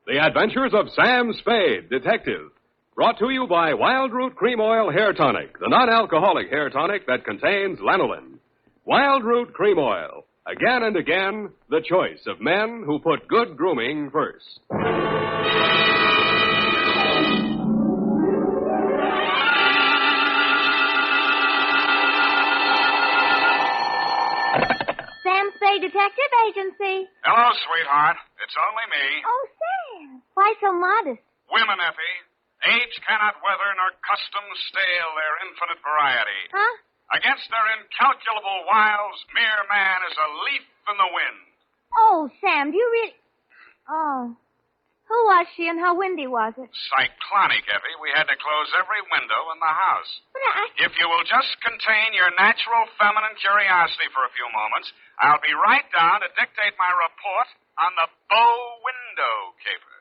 The Adventures of Sam Spade, Detective. Brought to you by Wild Root Cream Oil Hair Tonic, the non-alcoholic hair tonic that contains lanolin. Wild Root Cream Oil. Again and again, the choice of men who put good grooming first. Sam Spade Detective Agency. Hello, sweetheart. It's only me. Oh, Sam. Why so modest? Women, Effie. Age cannot weather nor custom stale their infinite variety. Huh? Against their incalculable wiles, mere man is a leaf in the wind. Oh, Sam, do you really... Oh. Who was she and how windy was it? Cyclonic, Effie. We had to close every window in the house. But If you will just contain your natural feminine curiosity for a few moments, I'll be right down to dictate my report on the bow window caper.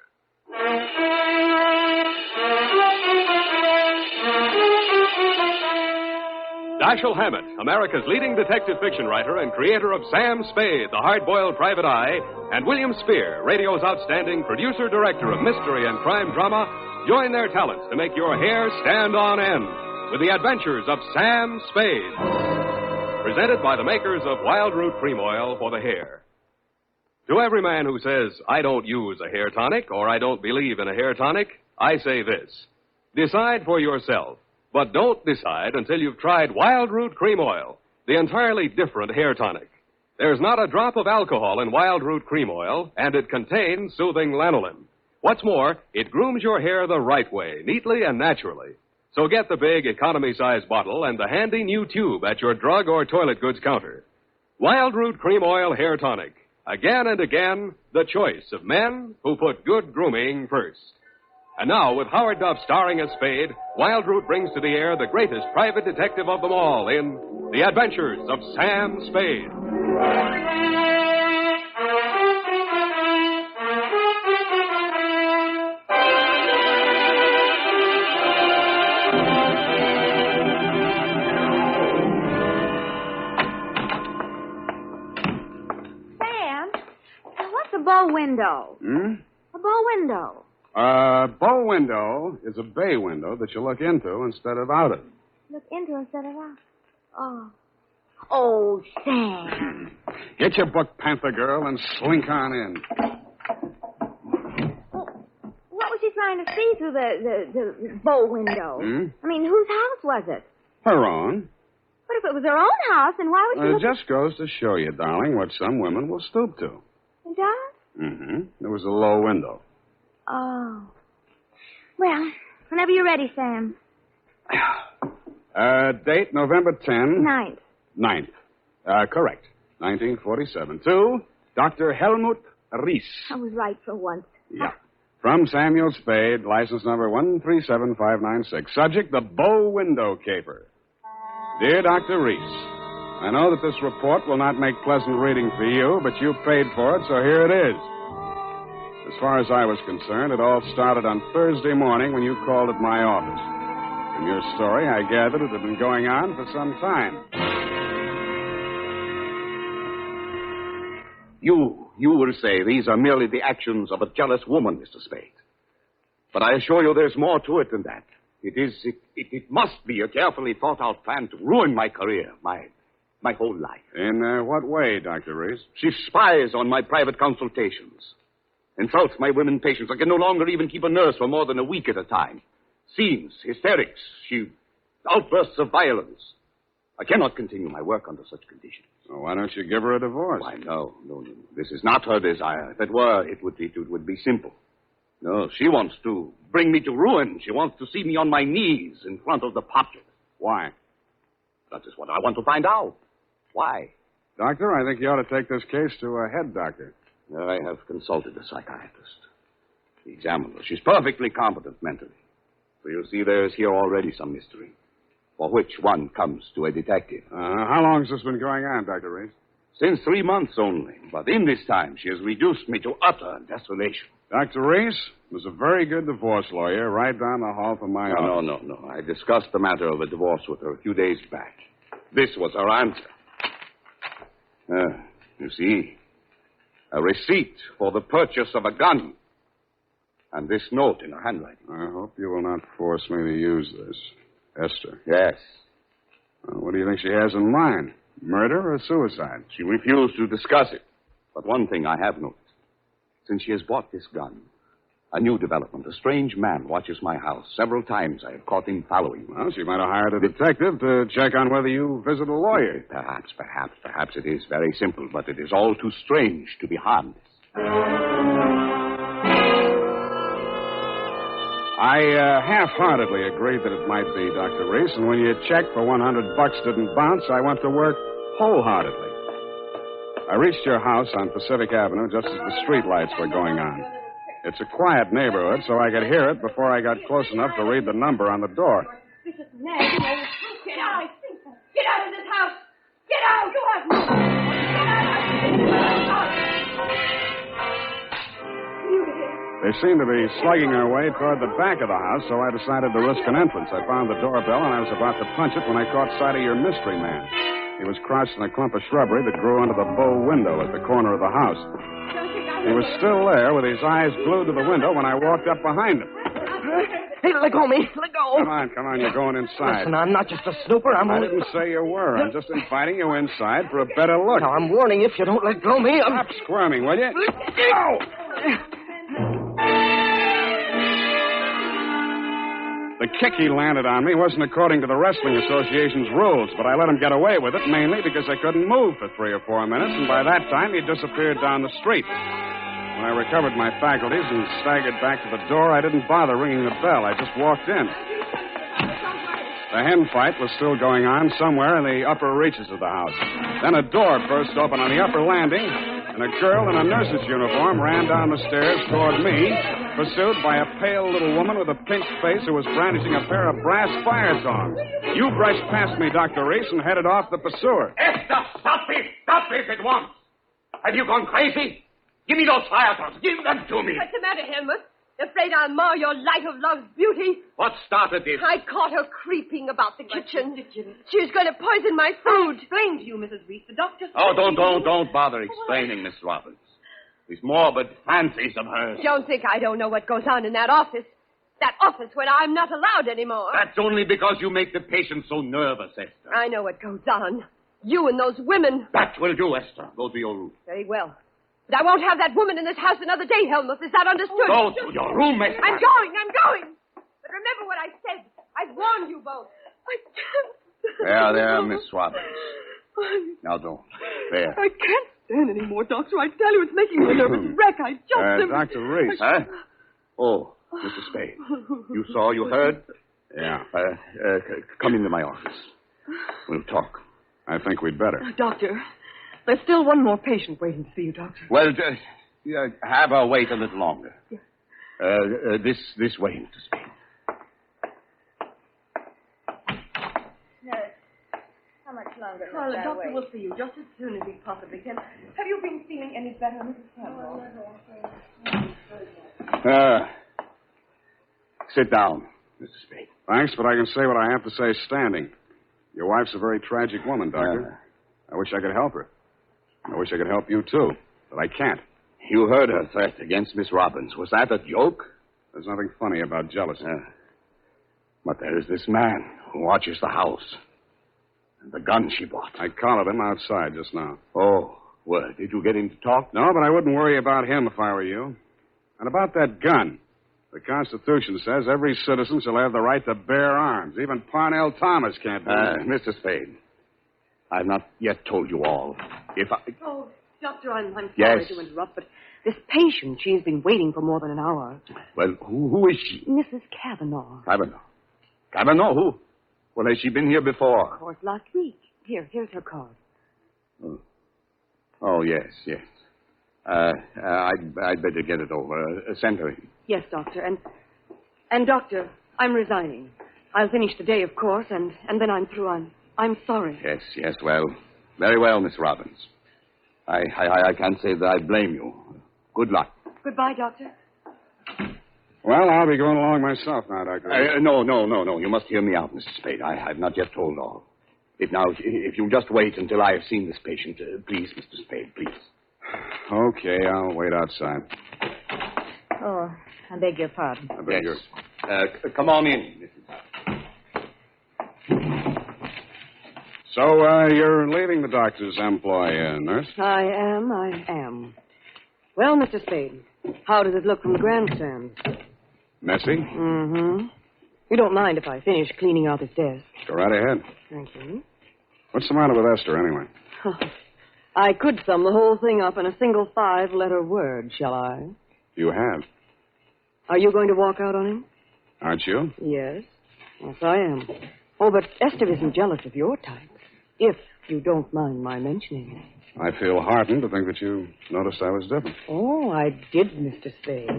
Dashiell Hammett, America's leading detective fiction writer and creator of Sam Spade, the hard-boiled private eye, and William Spear, radio's outstanding producer-director of mystery and crime drama, join their talents to make your hair stand on end with the adventures of Sam Spade. Presented by the makers of Wild Root Cream Oil for the hair. To every man who says, I don't use a hair tonic or I don't believe in a hair tonic, I say this. Decide for yourself. But don't decide until you've tried Wild Root Cream Oil, the entirely different hair tonic. There's not a drop of alcohol in Wild Root Cream Oil, and it contains soothing lanolin. What's more, it grooms your hair the right way, neatly and naturally. So get the big economy-size bottle and the handy new tube at your drug or toilet goods counter. Wild Root Cream Oil Hair Tonic. Again and again, the choice of men who put good grooming first. And now, with Howard Duff starring as Spade, Wild Root brings to the air the greatest private detective of them all in The Adventures of Sam Spade. Sam, what's a bow window? A bow window. Bow window is a bay window that you look into instead of out of. Look into instead of out. Oh. Oh, Sam. Get your book, Panther Girl, and slink on in. What was she trying to see through the bow window? I mean, whose house was it? Her own. But if it was her own house, then why would she It just goes to show you, darling, what some women will stoop to. It does? Mm-hmm. There was a low window. Oh. Well, whenever you're ready, Sam. Date November 10. 9th. Correct. 1947. To Dr. Helmut Ries. I was right for once. Yeah. From Samuel Spade, license number 137596. Subject, the bow window caper. Dear Dr. Ries, I know that this report will not make pleasant reading for you, but you paid for it, so here it is. As far as I was concerned, it all started on Thursday morning when you called at my office. From your story, I gathered it had been going on for some time. You will say these are merely the actions of a jealous woman, Mr. Spade. But I assure you there's more to it than that. It must be a carefully thought-out plan to ruin my career, my whole life. In what way, Dr. Reese? She spies on my private consultations. Insults my women patients. I can no longer even keep a nurse for more than a week at a time. Scenes, hysterics, outbursts of violence. I cannot continue my work under such conditions. Well, why don't you give her a divorce? Why, no. This is not her desire. If it were, it would be simple. No, she wants to bring me to ruin. She wants to see me on my knees in front of the populace. Why? That is what I want to find out. Why? Doctor, I think you ought to take this case to a head doctor. I have consulted a psychiatrist. He examined her. She's perfectly competent mentally. So you see there is here already some mystery, for which one comes to a detective. How long has this been going on, Dr. Reese? Since 3 months only. But in this time, she has reduced me to utter desolation. Dr. Reese was a very good divorce lawyer right down the hall from my office. No. I discussed the matter of a divorce with her a few days back. This was her answer. You see, a receipt for the purchase of a gun. And this note in her handwriting. I hope you will not force me to use this. Esther. Yes. What do you think she has in mind? Murder or suicide? She refused to discuss it. But one thing I have noticed. Since she has bought this gun, a new development. A strange man watches my house. Several times I have caught him following me. Well, she might have hired a detective to check on whether you visit a lawyer. Perhaps it is very simple, but it is all too strange to be harmless. I half-heartedly agreed that it might be, Dr. Reese, and when your check for $100 didn't bounce, I went to work wholeheartedly. I reached your house on Pacific Avenue just as the street lights were going on. It's a quiet neighborhood, so I could hear it before I got close enough to read the number on the door. Get out! Get out of this house! Get out! You have no... Get out! They seemed to be slugging their way toward the back of the house, so I decided to risk an entrance. I found the doorbell, and I was about to punch it when I caught sight of your mystery man. He was crouched in a clump of shrubbery that grew under the bow window at the corner of the house. He was still there with his eyes glued to the window when I walked up behind him. Hey, let go of me. Let go. Come on. You're going inside. Listen, I'm not just a snooper. I didn't say you were. I'm just inviting you inside for a better look. Now, I'm warning you, if you don't let go of me, Stop squirming, will you? Go! The kick he landed on me wasn't according to the Wrestling Association's rules, but I let him get away with it mainly because I couldn't move for 3 or 4 minutes, and by that time he disappeared down the street. When I recovered my faculties and staggered back to the door, I didn't bother ringing the bell. I just walked in. The hen fight was still going on somewhere in the upper reaches of the house. Then a door burst open on the upper landing, and a girl in a nurse's uniform ran down the stairs toward me, pursued by a pale little woman with a pink face who was brandishing a pair of brass fire tongs. You brushed past me, Dr. Reese, and headed off the pursuer. Esther, stop this! Stop this at once! Have you gone crazy? Give me those fire tongs. Give them to me. What's the matter, Helmut? Afraid I'll mar your light of love's beauty? What started this? I caught her creeping about the kitchen. She was going to poison my food. Explain to you, Mrs. Reese. The doctor... Oh, don't bother explaining, Miss Roberts. These morbid fancies of hers. Don't think I don't know what goes on in that office. That office where I'm not allowed anymore. That's only because you make the patient so nervous, Esther. I know what goes on. You and those women. That will do, Esther. Go to your room. Very well. But I won't have that woman in this house another day, Helmut. Is that understood? Go to your room, Esther. I'm going. But remember what I said. I warned you both. I can't. There, Miss Roberts. Now don't. There. I can't stand anymore, Doctor. I tell you, it's making me a nervous wreck. I just... Dr. Reese. Huh? Oh, Mr. Spade. You saw, you heard? Yeah. Come into my office. We'll talk. I think we'd better. Doctor, there's still one more patient waiting to see you, Doctor. Well, have her wait a little longer. Yes. This way, Mr. Spade. How much longer? Well, the doctor will see you just as soon as he possibly can. Have you been feeling any better, Mrs. Campbell? Sit down, Mr. Spade. Thanks, but I can say what I have to say standing. Your wife's a very tragic woman, Doctor. I wish I could help her. I wish I could help you, too, but I can't. You heard her threat against Miss Robbins. Was that a joke? There's nothing funny about jealousy. But there is this man who watches the house. And the gun she bought. I collared him outside just now. Oh, well, did you get him to talk? No, but I wouldn't worry about him if I were you. And about that gun. The Constitution says every citizen shall have the right to bear arms. Even Parnell Thomas can't do that. Mr. Spade, I've not yet told you all. If I... Oh, Doctor, I'm sorry Yes. to interrupt, but this patient, she's been waiting for more than an hour. Well, who is she? Mrs. Kavanaugh. Kavanaugh? Who? Well, has she been here before? Of course, last week. Here's her card. Oh, yes. I'd better get it over. Send her in. Yes, Doctor, and Doctor, I'm resigning. I'll finish today, of course, and then I'm through. I'm sorry. Yes, well. Very well, Miss Robbins. I can't say that I blame you. Good luck. Goodbye, Doctor. Well, I'll be going along myself now, Doctor. No. You must hear me out, Mr. Spade. I've not yet told all. If you'll just wait until I have seen this patient, please, Mr. Spade, please. Okay, I'll wait outside. Oh, I beg your pardon. I beg your... Come on in, Mrs. So, you're leaving the doctor's employ, nurse? I am. Well, Mr. Spade, how does it look from the grandstand? Messy? Mm-hmm. You don't mind if I finish cleaning out his desk? Go right ahead. Thank you. What's the matter with Esther, anyway? I could sum the whole thing up in a single 5-letter word, shall I? You have. Are you going to walk out on him? Aren't you? Yes. Yes, I am. Oh, but Esther isn't jealous of your type, if you don't mind my mentioning it. I feel heartened to think that you noticed I was different. Oh, I did, Mr. Spade.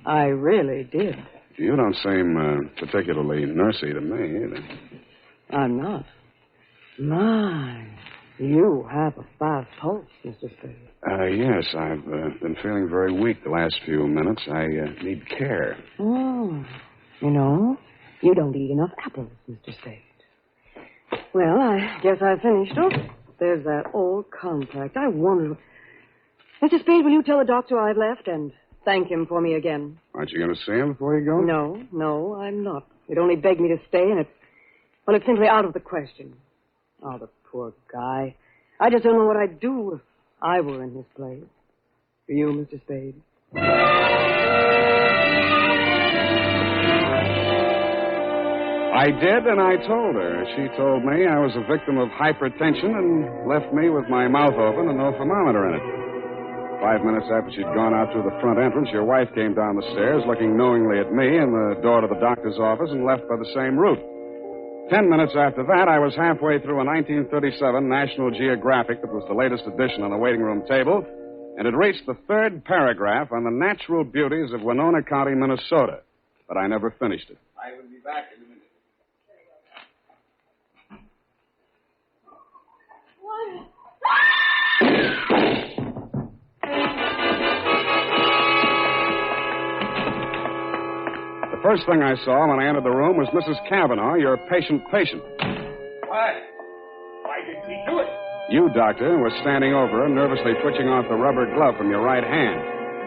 I really did. You don't seem particularly nursey to me, either. I'm not. My, you have a fast pulse, Mr. Spade. Yes, I've been feeling very weak the last few minutes. I need care. Oh, you know, you don't eat enough apples, Mr. Spade. Well, I guess I've finished. Oh, there's that old contract. I wonder... Mr. Spade, will you tell the doctor I've left and thank him for me again? Aren't you going to see him before you go? No, I'm not. He'd only begged me to stay, and it's simply out of the question. Oh, the poor guy. I just don't know what I'd do if I were in his place. For you, Mr. Spade. I did, and I told her. She told me I was a victim of hypertension and left me with my mouth open and no thermometer in it. 5 minutes after she'd gone out through the front entrance, your wife came down the stairs looking knowingly at me and the door to the doctor's office and left by the same route. 10 minutes after that, I was halfway through a 1937 National Geographic that was the latest edition on the waiting room table, and had reached the 3rd paragraph on the natural beauties of Winona County, Minnesota. But I never finished it. I will be back in a minute. The first thing I saw when I entered the room was Mrs. Kavanaugh, your patient. Why? Why did he do it? You, doctor, were standing over her, nervously twitching off the rubber glove from your right hand.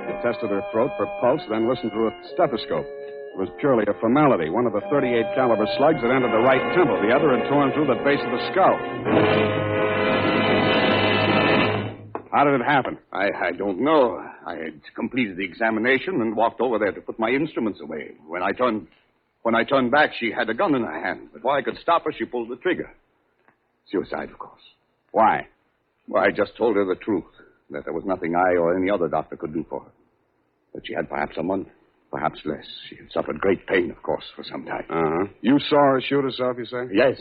You tested her throat for pulse, then listened through a stethoscope. It was purely a formality. One of the .38 caliber slugs had entered the right temple. The other had torn through the base of the skull. How did it happen? I don't know. I had completed the examination and walked over there to put my instruments away. When I turned back, she had a gun in her hand. Before I could stop her, she pulled the trigger. Suicide, of course. Why? Well, I just told her the truth, that there was nothing I or any other doctor could do for her. That she had perhaps a month, perhaps less. She had suffered great pain, of course, for some time. Uh-huh. You saw her shoot herself, you say? Yes.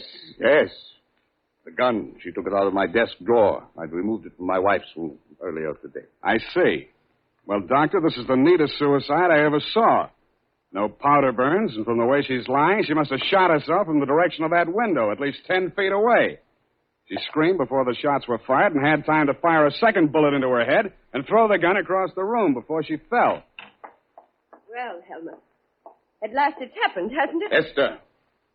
The gun, she took it out of my desk drawer. I'd removed it from my wife's room earlier today. I see. Well, doctor, this is the neatest suicide I ever saw. No powder burns, and from the way she's lying, she must have shot herself from the direction of that window, at least 10 feet away. She screamed before the shots were fired and had time to fire a second bullet into her head and throw the gun across the room before she fell. Well, Helmut, at last it's happened, hasn't it? Esther,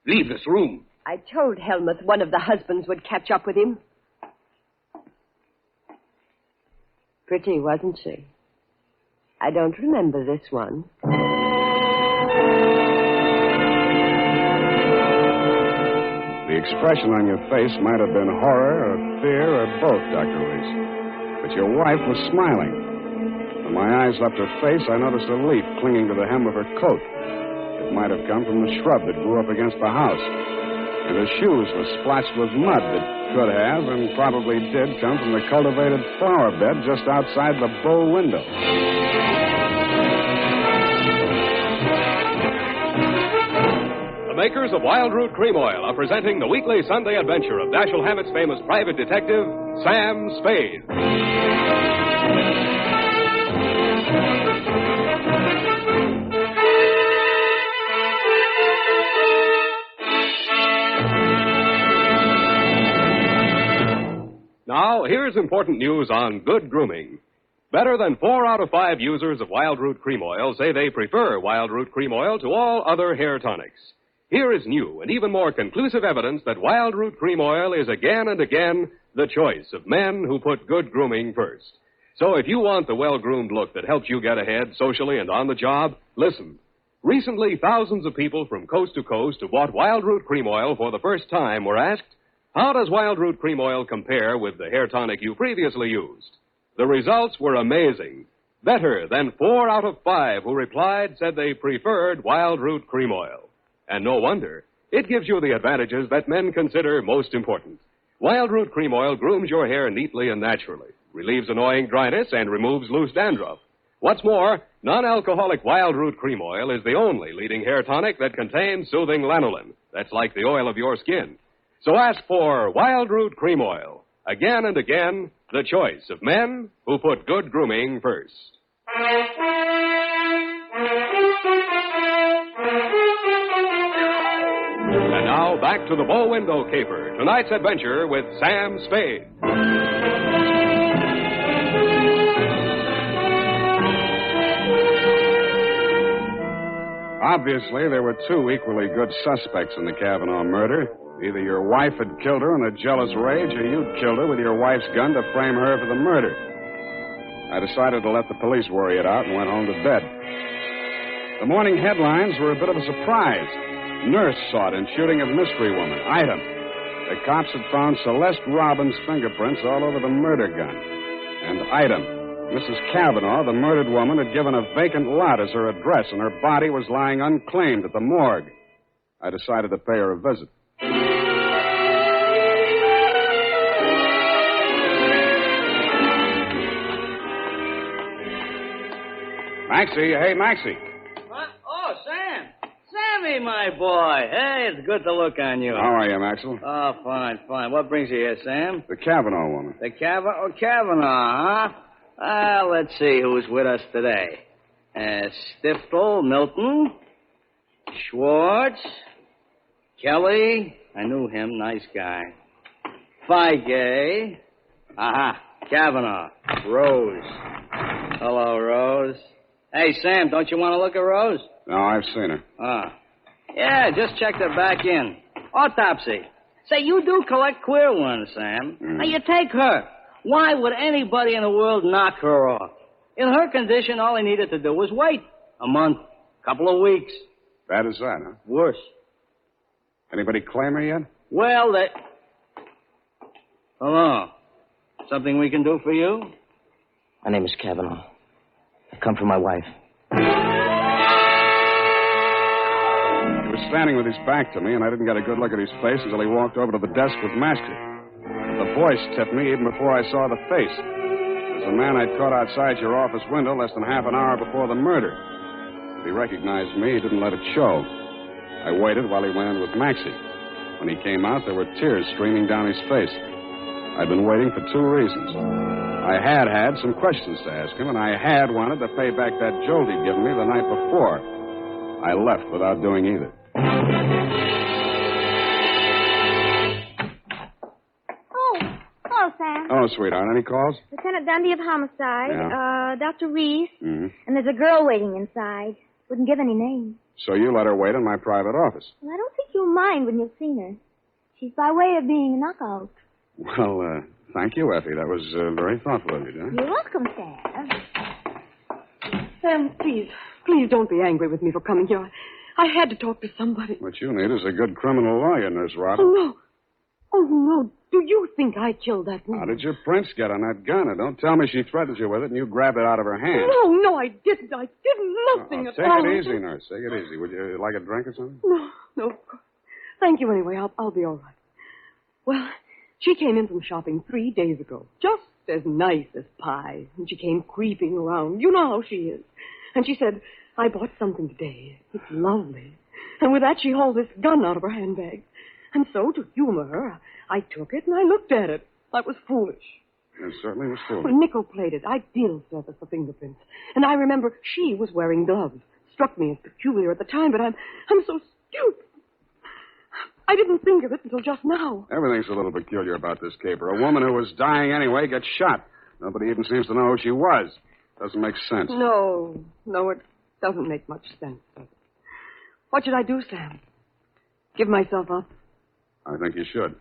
leave this room. I told Helmut one of the husbands would catch up with him. Pretty, wasn't she? I don't remember this one. The expression on your face might have been horror or fear or both, Dr. Reese. But your wife was smiling. When my eyes left her face, I noticed a leaf clinging to the hem of her coat. It might have come from the shrub that grew up against the house. And her shoes were splotched with mud that could have and probably did come from the cultivated flower bed just outside the bow window. The makers of Wild Root Cream Oil are presenting the weekly Sunday adventure of Dashiell Hammett's famous private detective, Sam Spade. Now, here's important news on good grooming. Better than 4 out of 5 users of Wild Root Cream Oil say they prefer Wild Root Cream Oil to all other hair tonics. Here is new and even more conclusive evidence that Wild Root Cream Oil is again and again the choice of men who put good grooming first. So if you want the well-groomed look that helps you get ahead socially and on the job, listen. Recently, thousands of people from coast to coast who bought Wild Root Cream Oil for the first time were asked, how does Wild Root Cream Oil compare with the hair tonic you previously used? The results were amazing. Better than 4 out of 5 who replied said they preferred Wild Root Cream Oil. And no wonder. It gives you the advantages that men consider most important. Wild Root Cream Oil grooms your hair neatly and naturally, relieves annoying dryness, and removes loose dandruff. What's more, non-alcoholic Wild Root Cream Oil is the only leading hair tonic that contains soothing lanolin. That's like the oil of your skin. So ask for Wild Root Cream Oil. Again and again, the choice of men who put good grooming first. And now, back to the bow window caper. Tonight's adventure with Sam Spade. Obviously, there were 2 equally good suspects in the Kavanaugh murder. Either your wife had killed her in a jealous rage, or you'd killed her with your wife's gun to frame her for the murder. I decided to let the police worry it out and went home to bed. The morning headlines were a bit of a surprise. Nurse sought in shooting of mystery woman. Item. The cops had found Celeste Robbins' fingerprints all over the murder gun. And item. Mrs. Kavanaugh, the murdered woman, had given a vacant lot as her address, and her body was lying unclaimed at the morgue. I decided to pay her a visit. Maxie, hey, Maxie. What? Oh, Sam. Sammy, my boy. Hey, it's good to look on you. How are you, Maxwell? Oh, fine, fine. What brings you here, Sam? The Kavanaugh woman. The Kavanaugh, huh? Let's see who's with us today. Stiftel, Milton, Schwartz, Kelly. I knew him. Nice guy. Feige. Aha. Kavanaugh. Rose. Hello, Rose. Hey, Sam, don't you want to look at Rose? No, I've seen her. Yeah, just checked her back in. Autopsy. Say, you do collect queer ones, Sam. Now, you take her. Why would anybody in the world knock her off? In her condition, all he needed to do was wait. A month. Couple of weeks. Bad as that, huh? Worse. Anybody claim her yet? Well, Hello. Something we can do for you? My name is Kavanaugh. I've come for my wife. He was standing with his back to me, and I didn't get a good look at his face until he walked over to the desk with Master. But the voice tipped me even before I saw the face. It was the man I'd caught outside your office window less than half an hour before the murder. If he recognized me, he didn't let it show. I waited while he went in with Maxie. When he came out, there were tears streaming down his face. I'd been waiting for 2 reasons. I had some questions to ask him, and I had wanted to pay back that jolt he'd given me the night before. I left without doing either. Oh, hello, Sam. Oh, sweetheart. Any calls? Lieutenant Dundee of Homicide, Yeah. Dr. Reese, Mm-hmm. and there's a girl waiting inside. Wouldn't give any names. So you let her wait in my private office. Well, I don't think you'll mind when you've seen her. She's by way of being a knockout. Well, thank you, Effie. That was very thoughtful of you, dear. You're welcome, Sam. Sam, please don't be angry with me for coming here. I had to talk to somebody. What you need is a good criminal lawyer, Nurse Robin. Oh, no. Oh, no. Do you think I killed that woman? How did your prints get on that gun? And don't tell me she threatened you with it and you grabbed it out of her hand. No, I didn't. I did nothing at all. Take it easy, Nurse. Take it easy. Would you like a drink or something? No, of course. Thank you anyway. I'll be all right. Well, she came in from shopping 3 days ago. Just as nice as pie. And she came creeping around. You know how she is. And she said, I bought something today. It's lovely. And with that, she hauled this gun out of her handbag. And so, to humor her, I took it and I looked at it. That was foolish. It certainly was foolish. Well, nickel-plated, ideal surface for fingerprints. And I remember she was wearing gloves. Struck me as peculiar at the time, but I'm so stupid. I didn't think of it until just now. Everything's a little peculiar about this caper. A woman who was dying anyway gets shot. Nobody even seems to know who she was. Doesn't make sense. No, it doesn't make much sense, does it? What should I do, Sam? Give myself up? I think you should.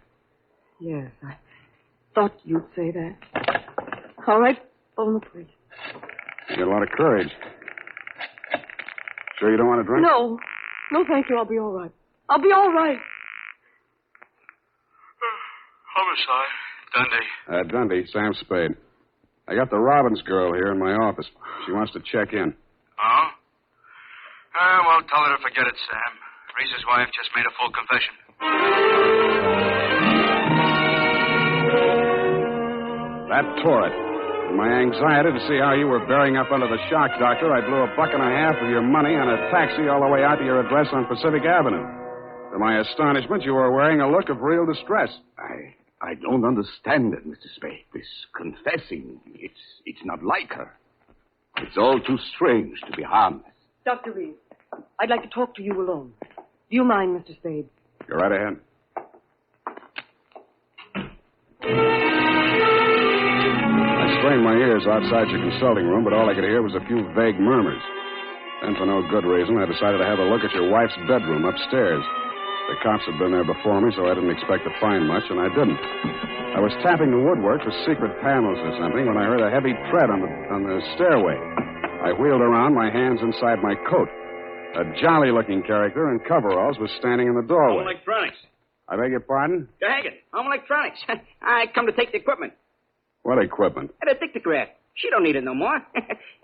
Yes, I thought you'd say that. All right, phone the police. You got a lot of courage. Sure you don't want to drink? No. No, thank you. I'll be all right. I'll be all right. Homicide. Dundee. Dundee, Sam Spade. I got the Robbins girl here in my office. She wants to check in. Oh? Well, tell her to forget it, Sam. Reese's wife just made a full confession. That tore it. In my anxiety to see how you were bearing up under the shock, Doctor, I blew $1.50 of your money on a taxi all the way out to your address on Pacific Avenue. To my astonishment, you were wearing a look of real distress. I don't understand it, Mr. Spade. This confessing, it's not like her. It's all too strange to be harmless. Dr. Reed, I'd like to talk to you alone. Do you mind, Mr. Spade? Go right ahead. I strained my ears outside your consulting room, but all I could hear was a few vague murmurs. Then, for no good reason, I decided to have a look at your wife's bedroom upstairs. The cops had been there before me, so I didn't expect to find much, and I didn't. I was tapping the woodwork for secret panels or something when I heard a heavy tread on the stairway. I wheeled around, my hands inside my coat. A jolly-looking character in coveralls was standing in the doorway. Home Electronics. I beg your pardon? Hagen, Home Electronics. I come to take the equipment. What equipment? The dictograph. She don't need it no more.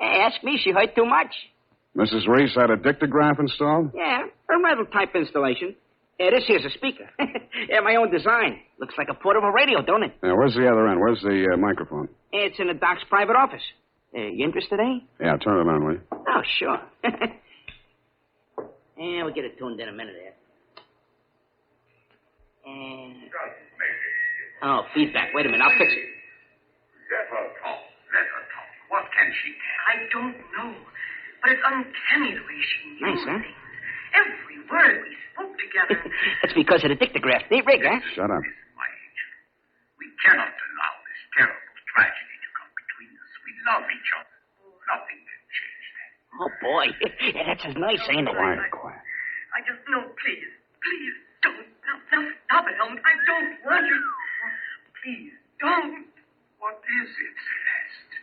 Ask me, she heard too much. Mrs. Reese had a dictograph installed? Yeah, a metal-type installation. This here's a speaker. My own design. Looks like a portable radio, don't it? Yeah, where's the other end? Where's the microphone? It's in the doc's private office. You interested, eh? Yeah, turn it on, will you? Oh, sure. We'll get it tuned in a minute here. Oh, feedback. Wait a minute, I'll fix it. Let her talk. What can she tell? I don't know. But it's uncanny the way she knew Nice, huh? things. Every word we spoke together. That's because of the dictograph. Neat rig, huh? Shut up. My angel, we cannot allow this terrible tragedy to come between us. We love each other. Nothing can change that. Oh, boy. Yeah, that's as nice, ain't it? Quiet. I just know, please, don't. Now, stop it, Helmut. I don't want you. Please, don't. What is it, Celeste?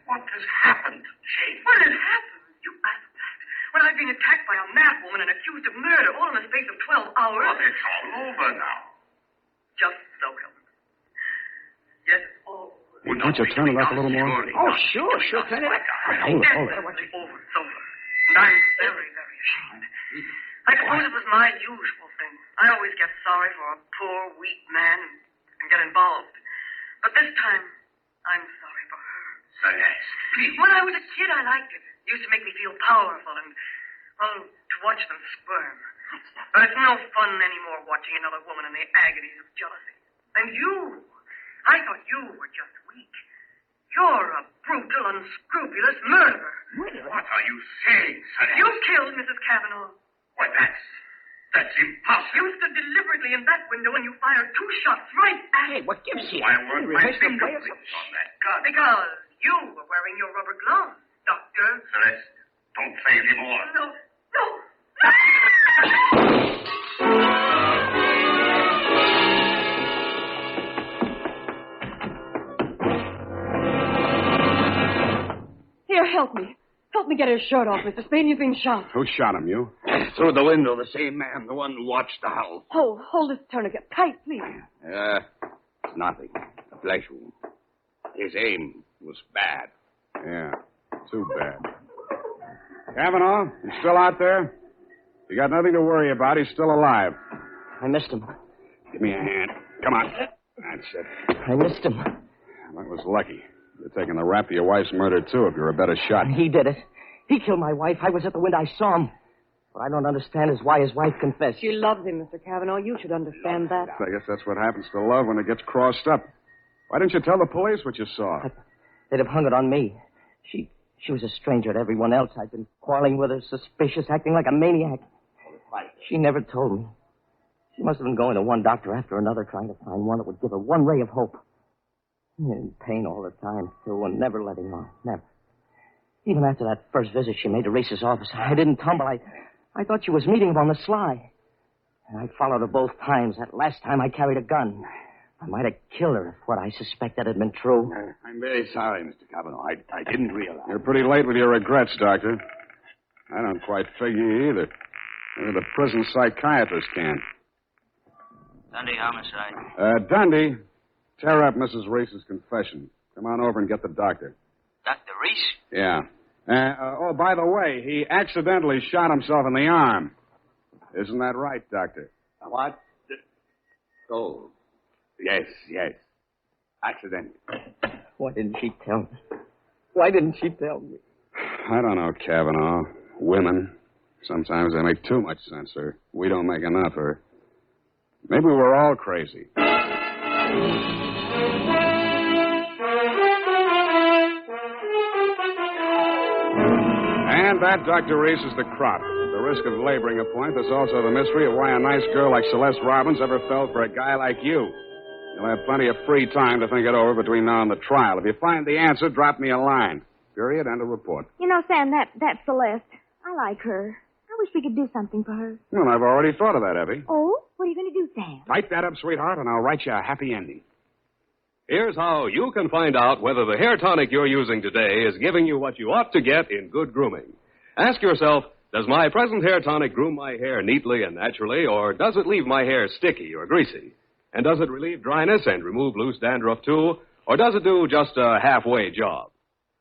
What has happened to Jane? What has happened? You asked that. When I've been attacked by a madwoman and accused of murder all in the space of 12 hours. But it's all over now. Just so, Helmut. Yes, it's all over. Well, don't you turn it up a little more? Oh, sure. Turn it up. Hold it. Over. It's over. And I'm very, very ashamed. I suppose it was my usual thing. I always get sorry for a poor, weak man and get involved. But this time, I'm sorry for her. Celeste, please. When I was a kid, I liked it. It used to make me feel powerful and, well, to watch them squirm. But it's no fun anymore watching another woman in the agonies of jealousy. And you, I thought you were just weak. You're a brutal, unscrupulous murderer. What are you saying, Celeste? You killed Mrs. Cavanaugh. Why, that's impossible. You stood deliberately in that window and you fired 2 shots right at Hey, what gives you? Why weren't my Rehearsed them by fingerprints on that gun? because you were wearing your rubber gloves, Doctor. Celeste, don't say any more. No. Here, help me. Help me get his shirt off, Mr. Spade. He's being shot. Who shot him, you? Through the window, the same man, the one who watched the house. Hold this tourniquet tight, please. Nothing. A flesh wound. His aim was bad. Yeah, too bad. Cavanaugh, you still out there? You got nothing to worry about. He's still alive. I missed him. Give me a hand. Come on. That's it. I missed him. That was lucky. You're taking the rap for your wife's murder, too, if you're a better shot. He did it. He killed my wife. I was at the window. I saw him. What I don't understand is why his wife confessed. She loves him, Mr. Cavanaugh. You should understand that. I guess that's what happens to love when it gets crossed up. Why didn't you tell the police what you saw? They'd have hung it on me. She was a stranger to everyone else. I'd been quarreling with her, suspicious, acting like a maniac. She never told me. She must have been going to one doctor after another, trying to find one that would give her one ray of hope. In pain all the time, too, and never letting on. Never. Even after that first visit she made to Reese's office, I didn't tumble. I thought she was meeting him on the sly. And I followed her both times. That last time I carried a gun. I might have killed her if what I suspected had been true. I'm very sorry, Mr. Cavanaugh. I didn't realize. You're pretty late with your regrets, Doctor. I don't quite figure either. Maybe the prison psychiatrist can. Dundee homicide. Dundee, tear up Mrs. Reese's confession. Come on over and get the doctor. Dr. Reese? Yeah. By the way, he accidentally shot himself in the arm. Isn't that right, Doctor? What? Oh, yes. Accident. Why didn't she tell me? Why didn't she tell me? I don't know, Cavanaugh. Women. Sometimes they make too much sense, or we don't make enough, or maybe we're all crazy. And that, Dr. Reese, is the crop. At the risk of laboring a point, there's also the mystery of why a nice girl like Celeste Robbins ever fell for a guy like you. You'll have plenty of free time to think it over between now and the trial. If you find the answer, drop me a line. Period. End of report. You know, Sam, that's Celeste. I like her. I wish we could do something for her. Well, I've already thought of that, Effie. Oh? What are you going to do, Sam? Type that up, sweetheart, and I'll write you a happy ending. Here's how you can find out whether the hair tonic you're using today is giving you what you ought to get in good grooming. Ask yourself, does my present hair tonic groom my hair neatly and naturally, or does it leave my hair sticky or greasy? And does it relieve dryness and remove loose dandruff, too? Or does it do just a halfway job?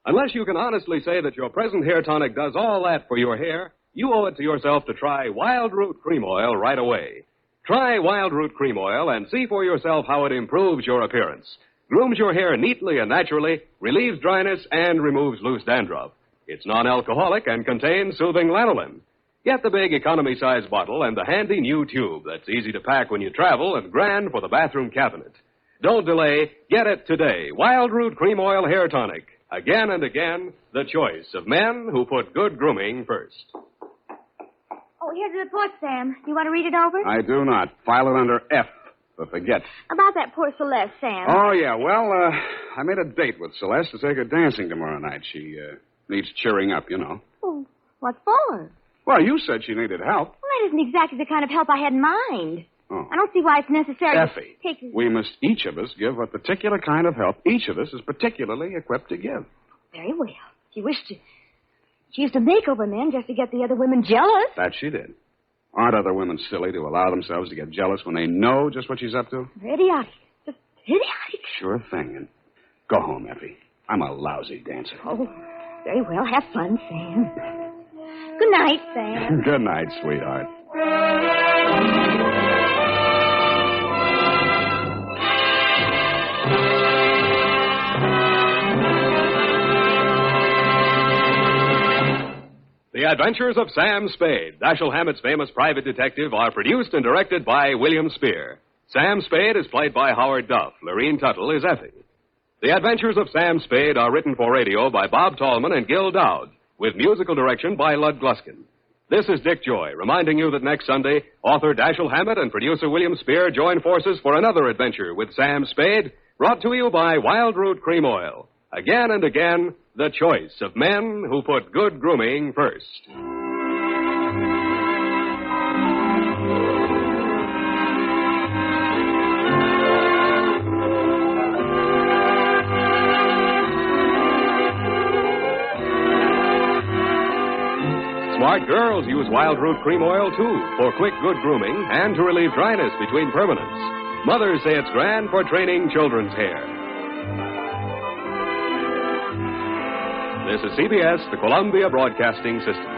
Unless you can honestly say that your present hair tonic does all that for your hair, you owe it to yourself to try Wild Root Cream Oil right away. Try Wild Root Cream Oil and see for yourself how it improves your appearance, grooms your hair neatly and naturally, relieves dryness, and removes loose dandruff. It's non-alcoholic and contains soothing lanolin. Get the big economy-size bottle and the handy new tube that's easy to pack when you travel and grand for the bathroom cabinet. Don't delay. Get it today. Wild Root Cream Oil Hair Tonic. Again and again, the choice of men who put good grooming first. Oh, here's the report, Sam. You want to read it over? I do not. File it under F for forget. About that poor Celeste, Sam. Oh, yeah. Well, I made a date with Celeste to take her dancing tomorrow night. She needs cheering up, you know. Oh, what for? Well, you said she needed help. Well, that isn't exactly the kind of help I had in mind. Oh. I don't see why it's necessary Effie, to take... we must each of us give a particular kind of help each of us is particularly equipped to give. Very well. She used to make over men just to get the other women jealous. That she did. Aren't other women silly to allow themselves to get jealous when they know just what she's up to? Idiotic. Just idiotic. Sure thing. And go home, Effie. I'm a lousy dancer. Oh, very well. Have fun, Sam. Good night, Sam. Good night, sweetheart. The Adventures of Sam Spade, Dashiell Hammett's famous private detective, are produced and directed by William Spear. Sam Spade is played by Howard Duff. Lorene Tuttle is Effie. The Adventures of Sam Spade are written for radio by Bob Tallman and Gil Dowd, with musical direction by Lud Gluskin. This is Dick Joy, reminding you that next Sunday, author Dashiell Hammett and producer William Spear join forces for another adventure with Sam Spade, brought to you by Wild Root Cream Oil. Again and again, the choice of men who put good grooming first. Smart girls use Wild Root Cream Oil, too, for quick, good grooming and to relieve dryness between permanents. Mothers say it's grand for training children's hair. This is CBS, the Columbia Broadcasting System.